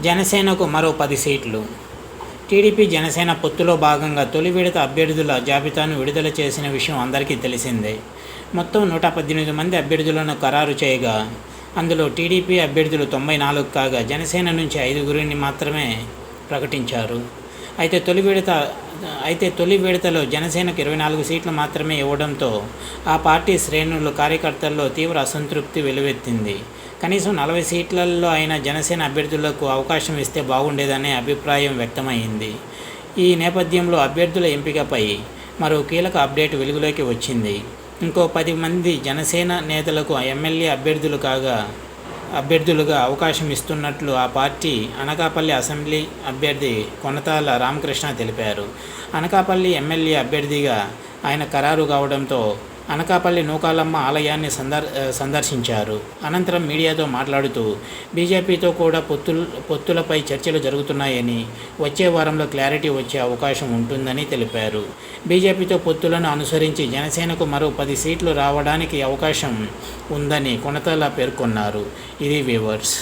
జనసేనకు మరో 10 సీట్లు. టీడీపీ జనసేన పొత్తులో భాగంగా తొలి విడత అభ్యర్థుల జాబితాను విడుదల చేసిన విషయం అందరికీ తెలిసిందే. మొత్తం 118 మంది అభ్యర్థులను ఖరారు చేయగా అందులో టీడీపీ అభ్యర్థులు 94 కాగా జనసేన నుంచి 5గురిని మాత్రమే ప్రకటించారు. అయితే తొలి విడతలో జనసేనకు 24 సీట్లు మాత్రమే ఇవ్వడంతో ఆ పార్టీ శ్రేణులు కార్యకర్తల్లో తీవ్ర అసంతృప్తి వెల్లువెత్తింది. కనీసం 40 సీట్లలో అయినా జనసేన అభ్యర్థులకు అవకాశం ఇస్తే బాగుండేదనే అభిప్రాయం వ్యక్తమైంది. ఈ నేపథ్యంలో అభ్యర్థుల ఎంపికపై మరో కీలక అప్డేట్ వెలుగులోకి వచ్చింది. ఇంకో 10 మంది జనసేన నేతలకు ఎమ్మెల్యే అభ్యర్థులుగా అవకాశం ఇస్తున్నట్లు ఆ పార్టీ అనకాపల్లి అసెంబ్లీ అభ్యర్థి కొనతాల రామకృష్ణ తెలిపారు. అనకాపల్లి ఎమ్మెల్యే అభ్యర్థిగా ఆయన ఖరారు కావడంతో అనకాపల్లి నూకాలమ్మ ఆలయాన్ని సందర్శించారు. అనంతరం మీడియాతో మాట్లాడుతూ బీజేపీతో కూడా పొత్తులపై చర్చలు జరుగుతున్నాయని, వచ్చే వారంలో క్లారిటీ వచ్చే అవకాశం ఉంటుందని తెలిపారు. బీజేపీతో పొత్తులను అనుసరించి జనసేనకు మరో 10 సీట్లు రావడానికి అవకాశం ఉందని కొనతాల పేర్కొన్నారు. ఇది వ్యూవర్స్.